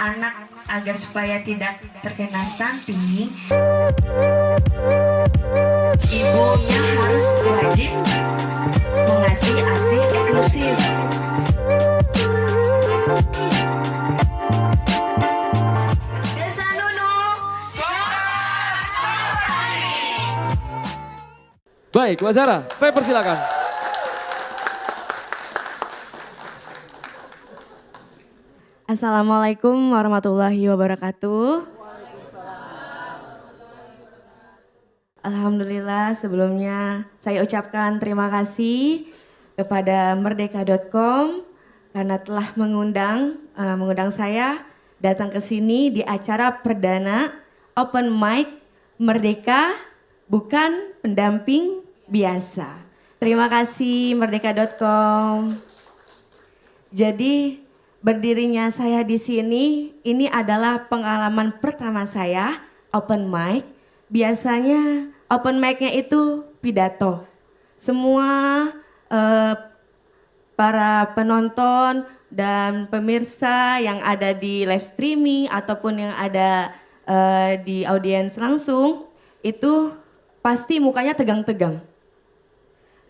anak agar supaya tidak terkena stunting, ibunya harus wajib mengasih ASI eksklusif. Desa Nunu, Baik, Mbak Zara, saya persilakan. Assalamualaikum warahmatullahi wabarakatuh. Alhamdulillah, sebelumnya saya ucapkan terima kasih kepada merdeka.com karena telah mengundang saya datang ke sini di acara perdana Open Mic Merdeka Bukan Pendamping Biasa. Terima kasih merdeka.com. Jadi berdirinya saya di sini ini adalah pengalaman pertama saya open mic. Biasanya open mic-nya itu pidato. Semua para penonton dan pemirsa yang ada di live streaming ataupun yang ada di audiens langsung itu pasti mukanya tegang-tegang.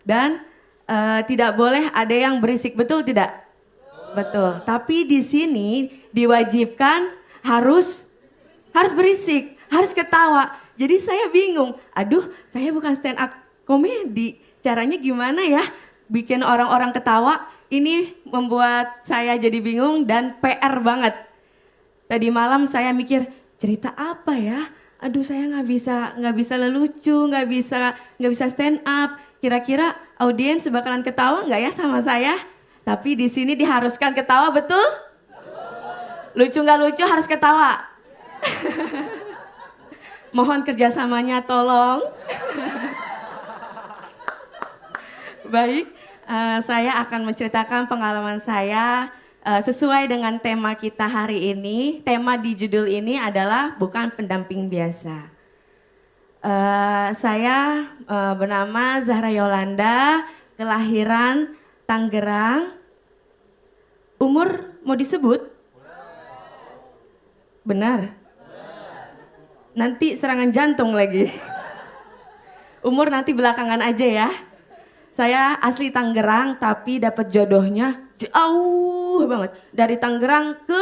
Dan tidak boleh ada yang berisik, betul tidak? Betul, tapi di sini diwajibkan harus berisik, harus ketawa. Jadi saya bingung, aduh saya bukan stand up komedi, caranya gimana ya bikin orang-orang ketawa? Ini membuat saya jadi bingung dan PR banget. Tadi malam saya mikir cerita apa ya? Aduh saya nggak bisa lelucu, nggak bisa stand up. Kira-kira audiens bakalan ketawa nggak ya sama saya? Tapi di sini diharuskan ketawa, betul? Lucu nggak lucu harus ketawa. Mohon kerjasamanya tolong. Baik, saya akan menceritakan pengalaman saya sesuai dengan tema kita hari ini. Tema di judul ini adalah bukan pendamping biasa. Saya bernama Zahra Yolanda, kelahiran Tangerang. Umur mau disebut? Benar? Nanti serangan jantung lagi. Umur nanti belakangan aja ya. Saya asli Tangerang tapi dapat jodohnya jauh banget. Dari Tangerang ke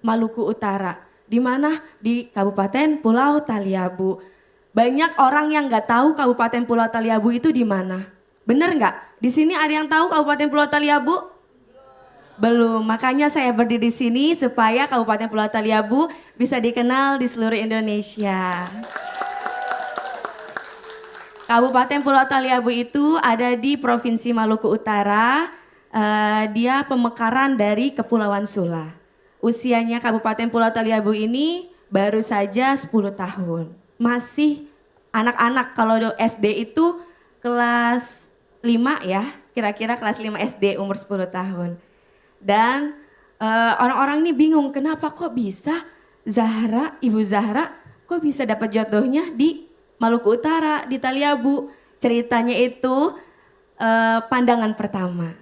Maluku Utara. Di mana? Di Kabupaten Pulau Taliabu. Banyak orang yang nggak tahu Kabupaten Pulau Taliabu itu di mana. Bener nggak? Di sini ada yang tahu Kabupaten Pulau Taliabu? Belum, makanya saya berdiri di sini supaya Kabupaten Pulau Taliabu bisa dikenal di seluruh Indonesia. Kabupaten Pulau Taliabu itu ada di Provinsi Maluku Utara. Dia pemekaran dari Kepulauan Sula. Usianya Kabupaten Pulau Taliabu ini baru saja 10 tahun. Masih anak-anak, kalau SD itu kelas 5 ya, kira-kira kelas 5 SD umur 10 tahun. Dan orang-orang ini bingung kenapa kok bisa Ibu Zahra kok bisa dapat jodohnya di Maluku Utara, di Taliabu. Ceritanya itu pandangan pertama.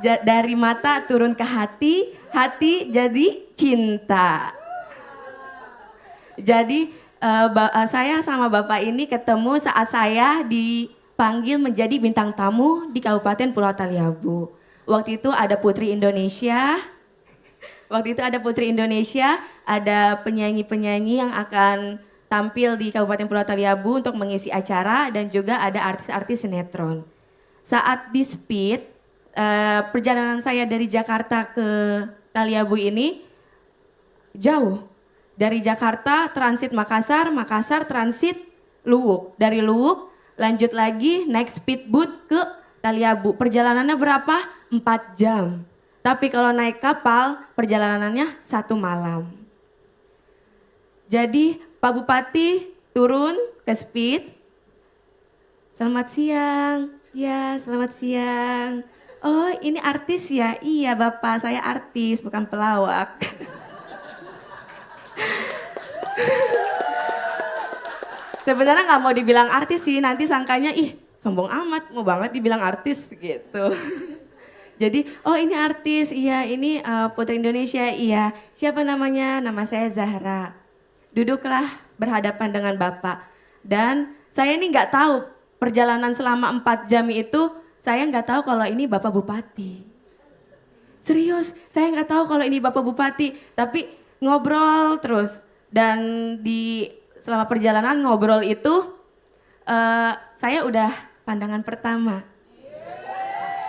Dari mata turun ke hati, hati jadi cinta. Jadi saya sama bapak ini ketemu saat saya dipanggil menjadi bintang tamu di Kabupaten Pulau Taliabu. Waktu itu ada Putri Indonesia. Ada penyanyi-penyanyi yang akan tampil di Kabupaten Pulau Taliabu untuk mengisi acara dan juga ada artis-artis sinetron. Saat di speed, perjalanan saya dari Jakarta ke Taliabu ini jauh. Dari Jakarta transit Makassar, Makassar transit Luwuk. Dari Luwuk lanjut lagi naik speedboat ke Taliabu. Perjalanannya berapa? 4 jam. Tapi kalau naik kapal perjalanannya 1 malam. Jadi Pak Bupati turun ke speed. Selamat siang. Ya, selamat siang. Oh, ini artis ya? Iya Bapak, saya artis bukan pelawak. Sebenarnya nggak mau dibilang artis sih, nanti sangkanya ih sombong amat, mau banget dibilang artis gitu. Jadi, oh ini artis, iya ini Putri Indonesia, iya. Siapa namanya? Nama saya Zahra. Duduklah berhadapan dengan Bapak. Dan saya ini nggak tahu perjalanan selama 4 jam itu, saya nggak tahu kalau ini Bapak Bupati. Serius, saya nggak tahu kalau ini Bapak Bupati. Tapi ngobrol terus. Dan selama perjalanan ngobrol itu, saya udah pandangan pertama.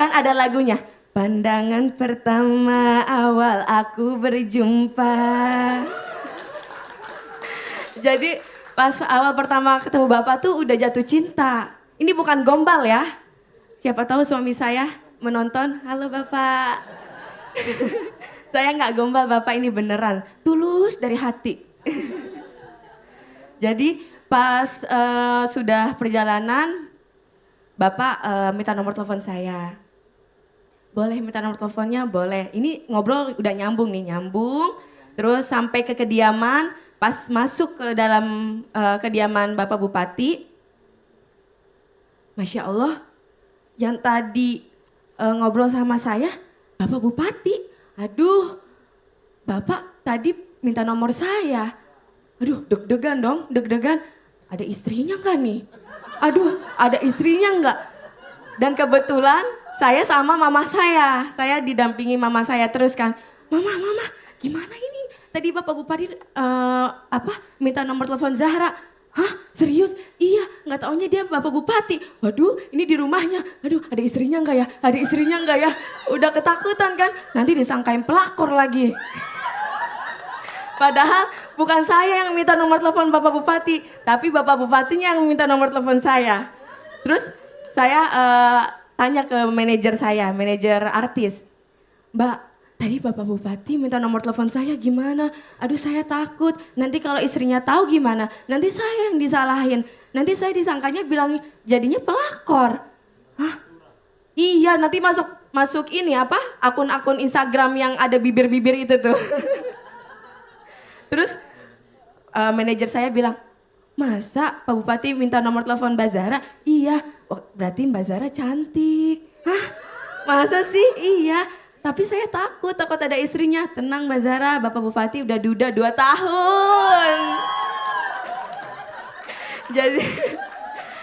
Kan ada lagunya, pandangan pertama awal aku berjumpa. Jadi pas awal pertama ketemu Bapak tuh udah jatuh cinta. Ini bukan gombal ya. Siapa tahu suami saya menonton, halo Bapak. Saya nggak gombal Bapak, ini beneran. Tulus dari hati. Jadi pas sudah perjalanan, Bapak minta nomor telepon saya. Boleh minta nomor teleponnya? Boleh. Ini ngobrol udah nyambung nih, nyambung. Terus sampai ke kediaman, pas masuk ke dalam kediaman Bapak Bupati. Masya Allah, yang tadi ngobrol sama saya, Bapak Bupati. Aduh, Bapak tadi minta nomor saya. Aduh, deg-degan dong, deg-degan. Ada istrinya nggak nih? Aduh, ada istrinya nggak? Dan kebetulan saya sama mama saya didampingi mama saya terus kan. Mama, gimana ini? Tadi Bapak Bupati minta nomor telepon Zahra. Hah, serius? Iya, nggak taunya dia Bapak Bupati. Waduh, ini di rumahnya. Aduh, ada istrinya nggak ya? Ada istrinya nggak ya? Udah ketakutan kan? Nanti disangkain pelakor lagi. Padahal bukan saya yang minta nomor telepon Bapak Bupati, tapi Bapak Bupatinya yang minta nomor telepon saya. Terus saya tanya ke manajer saya, manajer artis. Mbak, tadi Bapak Bupati minta nomor telepon saya gimana? Aduh saya takut, nanti kalau istrinya tahu gimana? Nanti saya yang disalahin, nanti saya disangkanya bilang jadinya pelakor. Hah? Iya, nanti masuk ini apa? Akun-akun Instagram yang ada bibir-bibir itu tuh. Terus manajer saya bilang, masa Pak Bupati minta nomor telepon Mbak Zahra? Iya, oh, berarti Mbak Zahra cantik. Hah? Masa sih? Iya, tapi saya takut ada istrinya. Tenang Mbak Zahra, Bapak Bupati udah duda 2 tahun. Jadi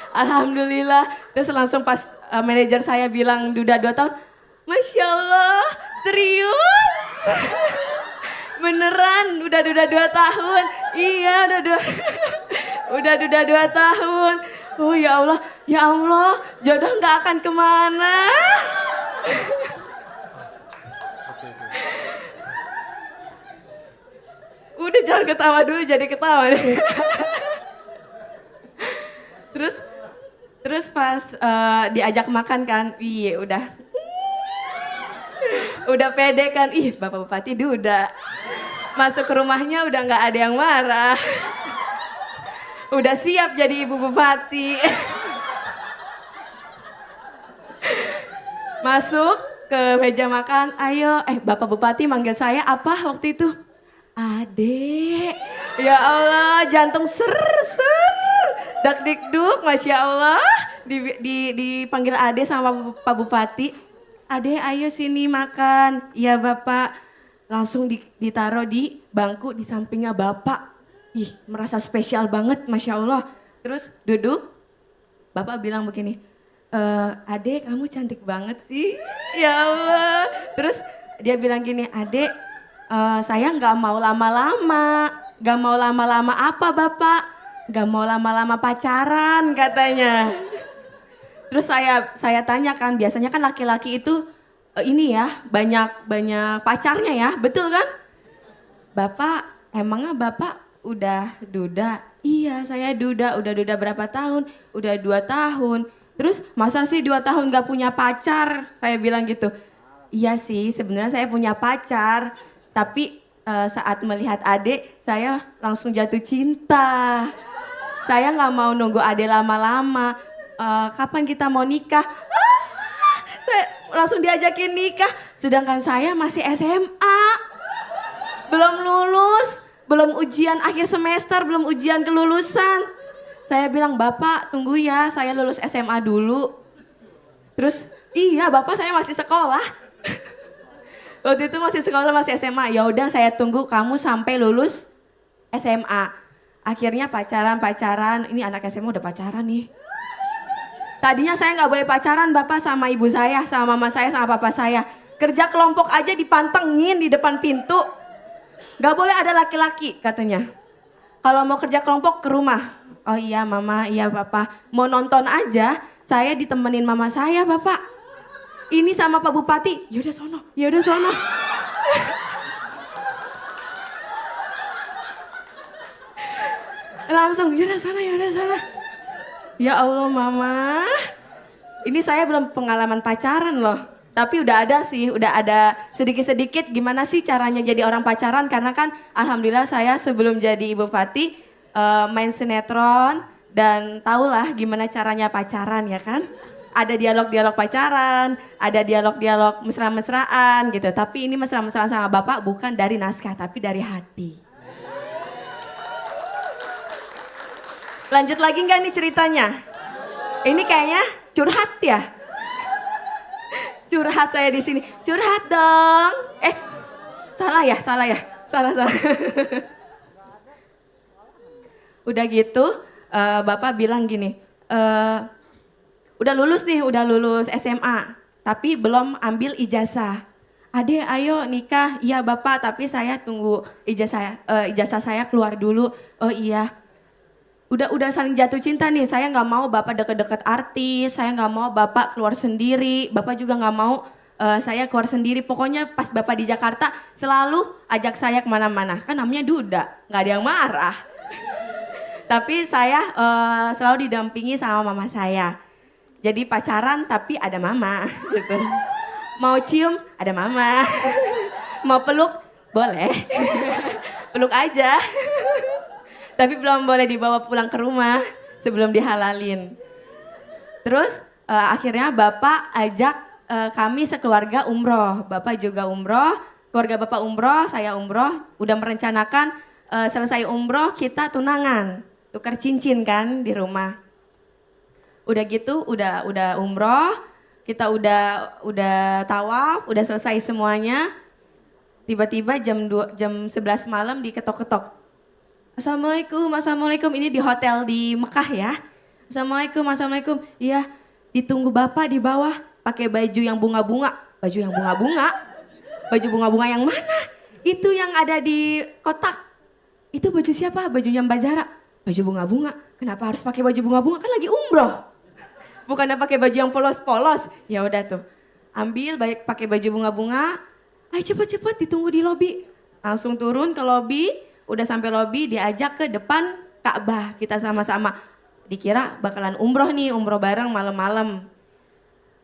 alhamdulillah. Terus langsung pas manajer saya bilang duda 2 tahun, Masya Allah, serius? Beneran, udah duda 2 tahun. Iya, udah duda 2 tahun. Oh ya Allah, jodoh gak akan kemana. Udah jangan ketawa dulu, jadi ketawa. Terus pas diajak makan kan, iya udah pede kan, ih Bapak Bupati duda. Masuk ke rumahnya udah gak ada yang marah. Udah siap jadi Ibu Bupati. Masuk ke meja makan, ayo, Bapak Bupati manggil saya apa waktu itu? Adek. Ya Allah, jantung ser, dak dikduk, Masya Allah. Dipanggil Ade sama Pak Bupati. Ade ayo sini makan. Iya Bapak. Langsung ditaruh di bangku di sampingnya Bapak. Ih, merasa spesial banget, Masya Allah. Terus duduk, Bapak bilang begini, Ade kamu cantik banget sih. Ya Allah. Terus dia bilang gini, Ade saya gak mau lama-lama. Gak mau lama-lama apa Bapak? Gak mau lama-lama pacaran katanya. Terus saya tanyakan, biasanya kan laki-laki itu ini ya, banyak pacarnya ya, betul kan? Bapak, emangnya Bapak udah duda? Iya, saya duda, udah duda berapa tahun? Udah 2 tahun. Terus masa sih 2 tahun gak punya pacar? Saya bilang gitu. Iya sih, sebenarnya saya punya pacar, tapi saat melihat adik, saya langsung jatuh cinta. Saya gak mau nunggu adik lama-lama. Kapan kita mau nikah? Saya langsung diajakin nikah, sedangkan saya masih SMA. Belum lulus, belum ujian akhir semester, belum ujian kelulusan. Saya bilang, Bapak tunggu ya, saya lulus SMA dulu. Terus, iya Bapak saya masih sekolah. Waktu itu masih sekolah, masih SMA. Ya udah saya tunggu kamu sampai lulus SMA. Akhirnya pacaran. Ini anak SMA udah pacaran nih. Tadinya saya nggak boleh pacaran Bapak sama ibu saya, sama mama saya, sama papa saya. Kerja kelompok aja dipantengin di depan pintu. Nggak boleh ada laki-laki katanya. Kalau mau kerja kelompok ke rumah. Oh iya mama, iya papa. Mau nonton aja, saya ditemenin mama saya Bapak. Ini sama Pak Bupati, yaudah sono. Langsung, yaudah sana. Ya Allah mama, ini saya belum pengalaman pacaran loh. Tapi udah ada sedikit-sedikit gimana sih caranya jadi orang pacaran. Karena kan alhamdulillah saya sebelum jadi Ibu Pati main sinetron. Dan tahulah gimana caranya pacaran ya kan. Ada dialog-dialog pacaran, ada dialog-dialog mesra-mesraan gitu. Tapi ini mesra-mesraan sama Bapak bukan dari naskah tapi dari hati. Lanjut lagi nggak nih ceritanya? Ini kayaknya curhat ya? Curhat saya di sini. Curhat dong. Salah ya. Salah. Udah gitu, Bapak bilang gini, udah lulus SMA, tapi belum ambil ijazah. Adek ayo nikah, iya Bapak, tapi saya tunggu ijazah saya keluar dulu. Oh iya, udah saling jatuh cinta nih, saya nggak mau Bapak deket-deket artis, saya nggak mau Bapak keluar sendiri, Bapak juga nggak mau saya keluar sendiri. Pokoknya pas Bapak di Jakarta selalu ajak saya kemana-mana, kan namanya Duda, nggak ada yang marah. Tapi saya selalu didampingi sama mama saya. Jadi pacaran tapi ada mama gitu. Mau cium ada mama. Mau peluk boleh. Peluk aja. Tapi belum boleh dibawa pulang ke rumah sebelum dihalalin. Terus akhirnya Bapak ajak kami sekeluarga umroh. Bapak juga umroh, keluarga Bapak umroh, saya umroh. Udah merencanakan selesai umroh kita tunangan. Tukar cincin kan di rumah. Udah gitu, udah umroh, kita udah tawaf, udah selesai semuanya. Tiba-tiba jam 11 malam diketok-ketok. Assalamualaikum, ini di hotel di Mekah ya. Assalamualaikum. Iya, ditunggu Bapak di bawah, pakai baju yang bunga-bunga. Baju bunga-bunga yang mana? Itu yang ada di kotak. Itu baju siapa? Bajunya Mbak Zara. Baju bunga-bunga. Kenapa harus pakai baju bunga-bunga? Kan lagi umroh. Bukannya pakai baju yang polos-polos. Ya udah tuh. Ambil pakai baju bunga-bunga. Ayo cepet-cepet ditunggu di lobi. Langsung turun ke lobi. Udah sampai lobi diajak ke depan Ka'bah. Kita sama-sama. Dikira bakalan umroh nih. Umroh bareng malam-malam.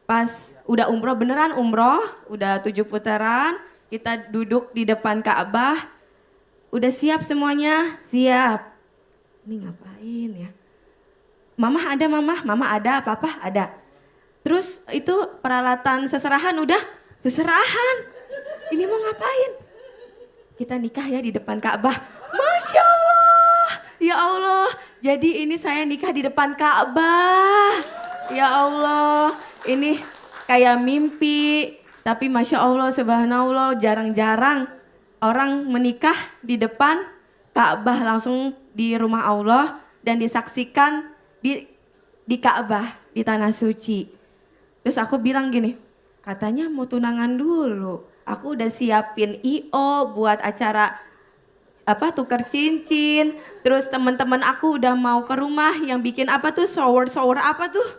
Pas udah umroh beneran umroh. Udah 7 putaran. Kita duduk di depan Ka'bah. Udah siap semuanya? Siap. Ini ngapain ya? Mama ada, papa ada. Terus itu peralatan seserahan udah, seserahan. Ini mau ngapain? Kita nikah ya di depan Ka'bah. Masya Allah, ya Allah. Jadi ini saya nikah di depan Ka'bah. Ya Allah, ini kayak mimpi. Tapi Masya Allah, subhanallah, jarang-jarang orang menikah di depan Ka'bah langsung di rumah Allah dan disaksikan di Ka'bah, di tanah suci. Terus aku bilang gini, katanya mau tunangan dulu. Aku udah siapin IO buat acara tukar cincin. Terus teman-teman aku udah mau ke rumah yang bikin shower apa tuh?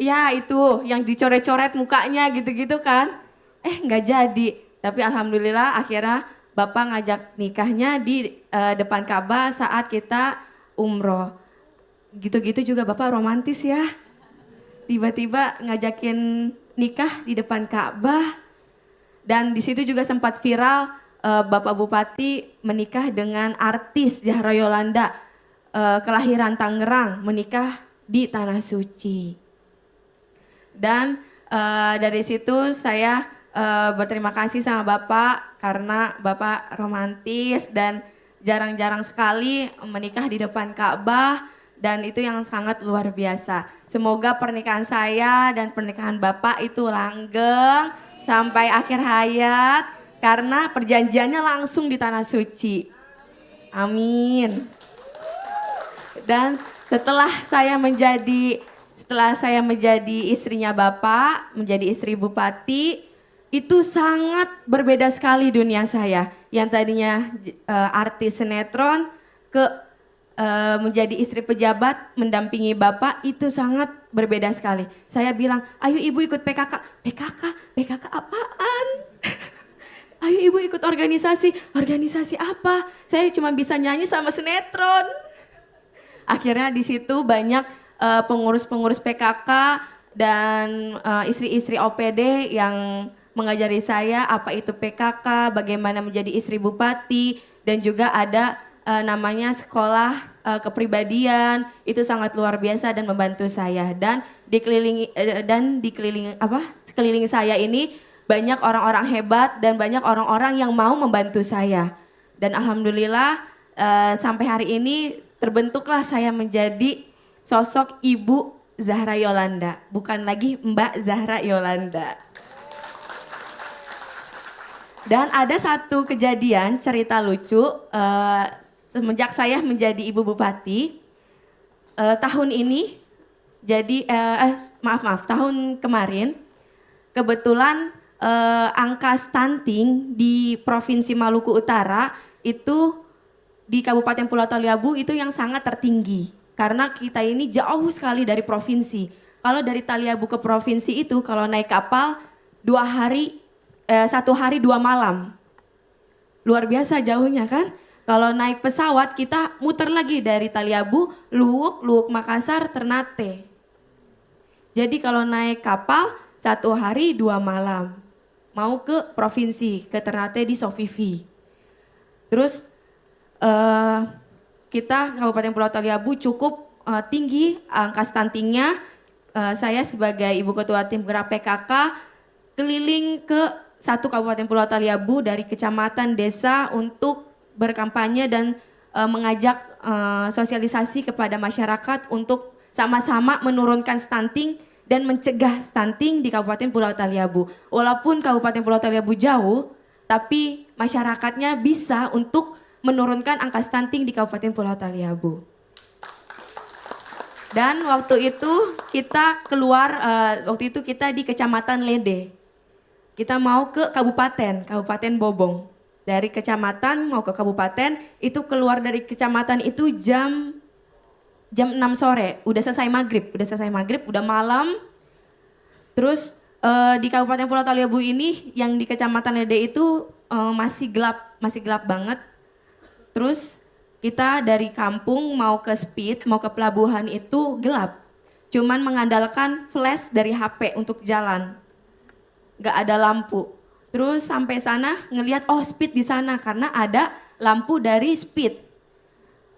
Ya itu yang dicoret-coret mukanya gitu-gitu kan. Nggak jadi. Tapi alhamdulillah akhirnya Bapak ngajak nikahnya di depan Ka'bah saat kita umroh. Gitu-gitu juga Bapak romantis ya. Tiba-tiba ngajakin nikah di depan Ka'bah. Dan di situ juga sempat viral Bapak Bupati menikah dengan artis Zahra Yolanda. Kelahiran Tangerang, menikah di Tanah Suci. Dan dari situ saya berterima kasih sama Bapak karena Bapak romantis dan jarang-jarang sekali menikah di depan Ka'bah dan itu yang sangat luar biasa. Semoga pernikahan saya dan pernikahan Bapak itu langgeng, sampai akhir hayat karena perjanjiannya langsung di tanah suci. Amin. Dan setelah saya menjadi istrinya Bapak, menjadi istri Bupati, itu sangat berbeda sekali dunia saya. Yang tadinya artis sinetron ke menjadi istri pejabat mendampingi Bapak, itu sangat berbeda sekali. Saya bilang, ayo ibu ikut PKK. PKK apaan? Ayo ibu ikut organisasi. Organisasi apa? Saya cuma bisa nyanyi sama sinetron. Akhirnya di situ banyak pengurus-pengurus PKK dan istri-istri OPD yang mengajari saya apa itu PKK, bagaimana menjadi istri bupati, dan juga ada namanya sekolah kepribadian. Itu sangat luar biasa dan membantu saya. Dan sekeliling saya ini banyak orang-orang hebat dan banyak orang-orang yang mau membantu saya. Dan alhamdulillah sampai hari ini terbentuklah saya menjadi sosok Ibu Zahra Yolanda, bukan lagi Mbak Zahra Yolanda. Dan ada satu kejadian cerita lucu semenjak saya menjadi ibu bupati tahun ini, jadi tahun kemarin kebetulan angka stunting di Provinsi Maluku Utara itu di Kabupaten Pulau Taliabu itu yang sangat tertinggi karena kita ini jauh sekali dari provinsi. Kalau dari Taliabu ke provinsi itu kalau naik kapal 1 hari 2 malam. Luar biasa jauhnya kan? Kalau naik pesawat kita muter lagi dari Taliabu, Luwuk Makassar, Ternate. Jadi kalau naik kapal 1 hari 2 malam. Mau ke provinsi, ke Ternate di Sofifi. Terus kita Kabupaten Pulau Taliabu cukup tinggi angka stuntingnya. Saya sebagai Ibu Ketua Tim Gerak PKK keliling ke 1 Kabupaten Pulau Taliabu dari kecamatan, desa untuk berkampanye dan mengajak sosialisasi kepada masyarakat untuk sama-sama menurunkan stunting dan mencegah stunting di Kabupaten Pulau Taliabu. Walaupun Kabupaten Pulau Taliabu jauh, tapi masyarakatnya bisa untuk menurunkan angka stunting di Kabupaten Pulau Taliabu. Dan waktu itu kita keluar, waktu itu kita di Kecamatan Lede. Kita mau ke Kabupaten Bobong. Dari kecamatan mau ke kabupaten, itu keluar dari kecamatan itu jam 6 sore. Udah selesai maghrib, udah malam. Terus di Kabupaten Pulau Taliabu ini, yang di Kecamatan Lede itu masih gelap banget. Terus kita dari kampung mau ke Speed, mau ke pelabuhan itu gelap. Cuman mengandalkan flash dari HP untuk jalan. Gak ada lampu. Terus sampai sana ngelihat Speed di sana karena ada lampu dari Speed.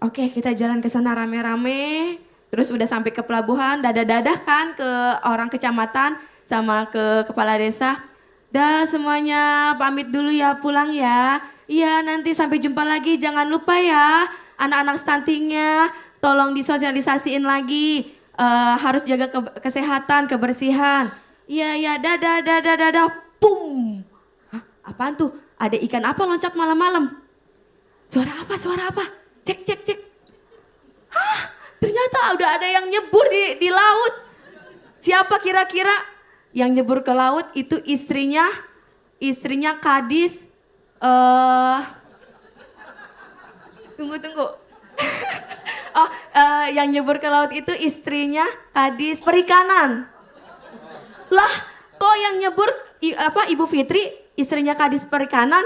Oke, kita jalan ke sana rame-rame. Terus udah sampai ke pelabuhan, dadah-dadah kan ke orang kecamatan sama ke kepala desa. Dah semuanya pamit dulu ya, pulang ya. Iya, nanti sampai jumpa lagi. Jangan lupa ya, anak-anak stuntingnya tolong disosialisasiin lagi. Harus jaga kesehatan, kebersihan. Iya, dadah. Pum. Hah, apaan tuh? Ada ikan apa loncat malam-malam? Suara apa? Cek. Hah, ternyata udah ada yang nyebur di laut. Siapa kira-kira yang nyebur ke laut? Itu istrinya Kadis. Tunggu. Yang nyebur ke laut itu istrinya Kadis Perikanan. Lah, kok yang nyebur Ibu Fitri, istrinya Kadis Perikanan?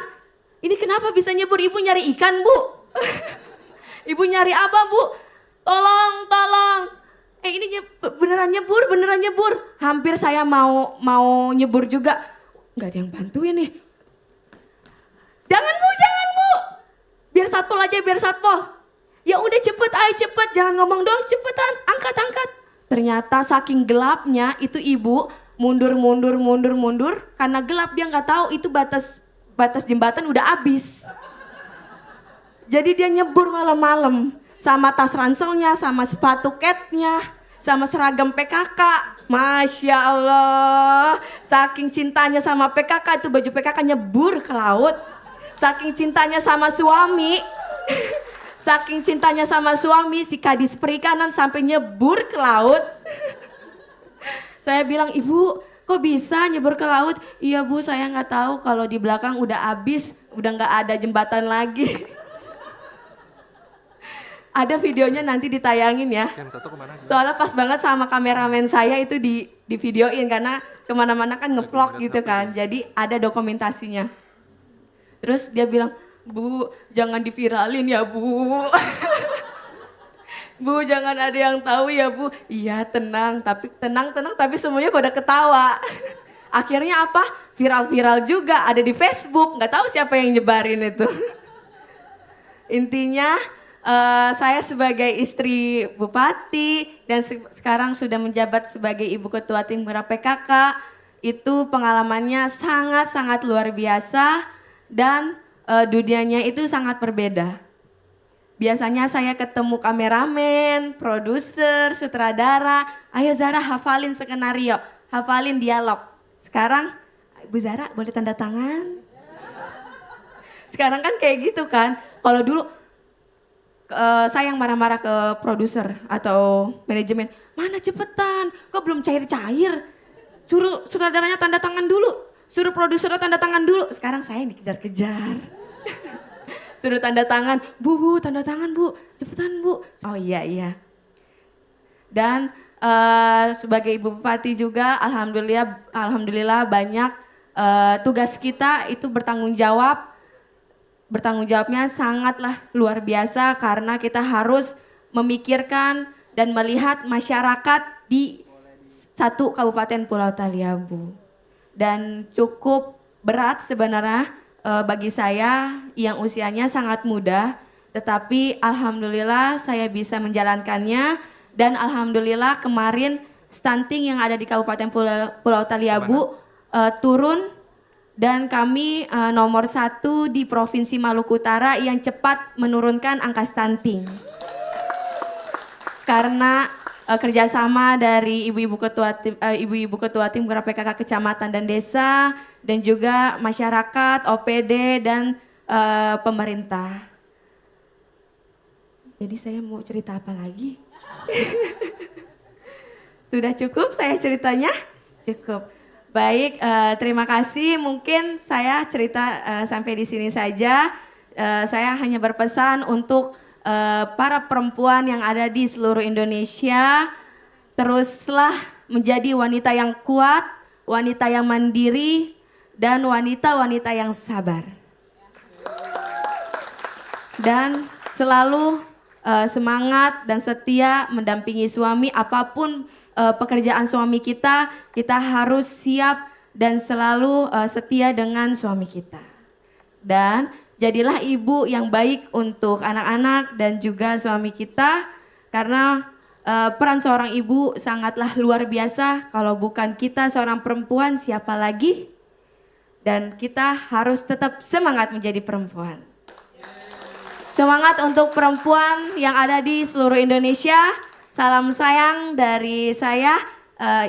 Ini kenapa bisa nyebur? Ibu nyari ikan, Bu. Ibu nyari apa, Bu? Tolong. Ini beneran nyebur. Hampir saya mau nyebur juga. Nggak ada yang bantuin nih. Jangan Bu. Biar satpol. Ya udah cepet, jangan ngomong doang, cepetan, angkat. Ternyata saking gelapnya itu ibu mundur, karena gelap dia nggak tahu itu batas jembatan udah habis. Jadi dia nyebur malam-malam sama tas ranselnya, sama sepatu catnya, sama seragam PKK. Masya Allah, saking cintanya sama PKK itu baju PKK nyebur ke laut. Saking cintanya sama suami, saking cintanya sama suami si Kadis Perikanan sampai nyebur ke laut. Saya bilang, ibu kok bisa nyebur ke laut? Iya bu, saya nggak tahu kalau di belakang udah habis, udah nggak ada jembatan lagi. Ada videonya nanti ditayangin ya. Soalnya pas banget sama kameramen saya itu di videoin karena kemana-mana kan ngevlog gitu kan. Jadi ada dokumentasinya. Terus dia bilang, bu jangan diviralin ya bu. Bu jangan ada yang tahu ya bu. Iya tenang tapi semuanya pada ketawa. Akhirnya apa? Viral-viral juga ada di Facebook. Nggak tahu siapa yang nyebarin itu. Intinya saya sebagai istri bupati dan sekarang sudah menjabat sebagai ibu ketua tim gerak PKK, itu pengalamannya sangat-sangat luar biasa dan dunianya itu sangat berbeda. Biasanya saya ketemu kameramen, produser, sutradara, ayo Zara hafalin skenario, hafalin dialog. Sekarang, Bu Zara boleh tanda tangan? Sekarang kan kayak gitu kan, kalau dulu saya yang marah-marah ke produser atau manajemen, mana cepetan, kok belum cair-cair, suruh sutradaranya tanda tangan dulu, suruh produsernya tanda tangan dulu. Sekarang saya yang dikejar-kejar, suruh tanda tangan, bu tanda tangan bu, cepetan bu. Oh iya. Dan sebagai ibu bupati juga, alhamdulillah banyak tugas kita itu bertanggung jawabnya sangatlah luar biasa karena kita harus memikirkan dan melihat masyarakat di satu Kabupaten Pulau Taliabu. Dan cukup berat sebenarnya bagi saya yang usianya sangat muda, tetapi alhamdulillah saya bisa menjalankannya dan alhamdulillah kemarin stunting yang ada di Kabupaten Pulau Taliabu turun. Dan kami nomor 1 di Provinsi Maluku Utara yang cepat menurunkan angka stunting. Karena kerjasama dari ibu-ibu ketua tim gerak PKK kecamatan dan desa dan juga masyarakat, OPD dan pemerintah. Jadi saya mau cerita apa lagi? Sudah cukup saya ceritanya? Cukup. Baik, terima kasih. Mungkin saya cerita sampai di sini saja. Saya hanya berpesan untuk para perempuan yang ada di seluruh Indonesia, teruslah menjadi wanita yang kuat, wanita yang mandiri, dan wanita-wanita yang sabar. Dan selalu semangat dan setia mendampingi suami apapun pekerjaan suami kita harus siap dan selalu setia dengan suami kita. Dan jadilah ibu yang baik untuk anak-anak dan juga suami kita karena peran seorang ibu sangatlah luar biasa. Kalau bukan kita seorang perempuan siapa lagi? Dan kita harus tetap semangat menjadi perempuan. Semangat untuk perempuan yang ada di seluruh Indonesia. Salam sayang dari saya,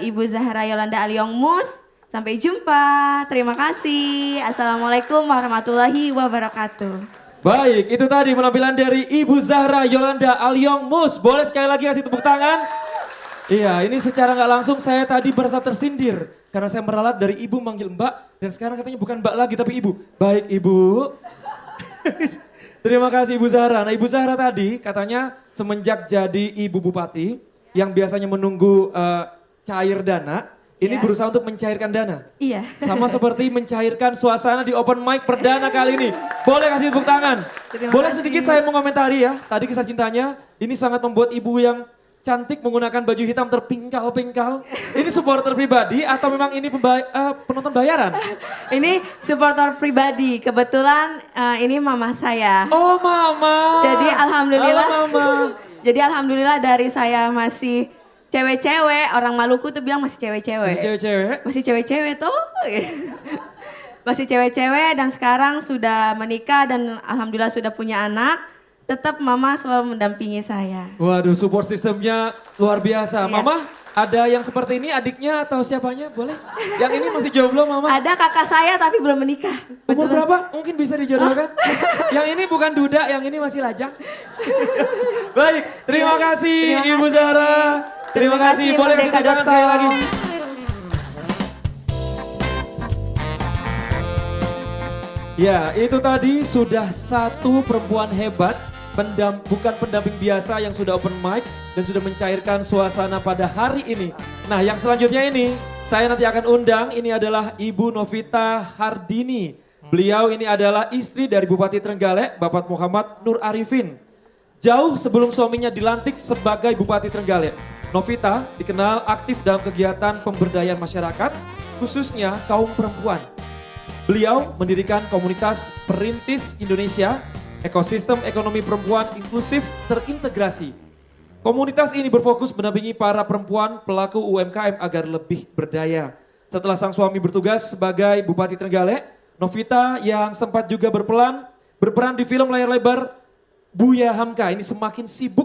Ibu Zahra Yolanda Aliongmus. Sampai jumpa, terima kasih. Assalamualaikum warahmatullahi wabarakatuh. Baik, itu tadi penampilan dari Ibu Zahra Yolanda Aliongmus. Boleh sekali lagi kasih tepuk tangan? Iya, ini secara nggak langsung saya tadi merasa tersindir. Karena saya meralat dari ibu manggil mbak, dan sekarang katanya bukan mbak lagi tapi ibu. Baik ibu. Terima kasih Ibu Zahra. Nah Ibu Zahra tadi katanya semenjak jadi Ibu Bupati yang biasanya menunggu cair dana, ini berusaha untuk mencairkan dana. Iya. Sama seperti mencairkan suasana di open mic perdana kali ini. Boleh kasih tepuk tangan? Boleh sedikit saya mengomentari ya, tadi kisah cintanya ini sangat membuat ibu yang cantik menggunakan baju hitam terpingkal-pingkal. Ini supporter pribadi atau memang ini penonton bayaran? Ini supporter pribadi. Kebetulan ini mama saya. Oh mama. Jadi alhamdulillah. Halo mama. Jadi alhamdulillah dari saya masih cewek-cewek. Orang Maluku tuh bilang masih cewek-cewek. Masih cewek-cewek? Masih cewek-cewek tuh. Masih cewek-cewek dan sekarang sudah menikah dan alhamdulillah sudah punya anak. Tetap mama selalu mendampingi saya. Waduh support sistemnya luar biasa. Iya. Mama Ada yang seperti ini adiknya atau siapanya? Boleh? Yang ini masih jomblo Mama? Ada kakak saya tapi belum menikah. Umur Betulan. berapa? Mungkin bisa dijodohkan. Yang ini bukan duda, yang ini masih lajang. Baik, terima kasih terima Ibu kasih. Zahra. Terima kasih. Boleh kasih tepuk tangan sekali lagi. Ya, itu tadi sudah satu perempuan hebat, bukan pendamping biasa yang sudah open mic dan sudah mencairkan suasana pada hari ini. Nah, yang selanjutnya ini saya nanti akan undang, ini adalah Ibu Novita Hardini. Beliau ini adalah istri dari Bupati Trenggalek, Bapak Muhammad Nur Arifin. Jauh sebelum suaminya dilantik sebagai Bupati Trenggalek, Novita dikenal aktif dalam kegiatan pemberdayaan masyarakat, khususnya kaum perempuan. Beliau mendirikan komunitas Perintis Indonesia, ekosistem ekonomi perempuan inklusif terintegrasi. Komunitas ini berfokus mendampingi para perempuan pelaku UMKM agar lebih berdaya. Setelah sang suami bertugas sebagai Bupati Trenggalek, Novita yang sempat juga berperan di film layar lebar Buya Hamka ini semakin sibuk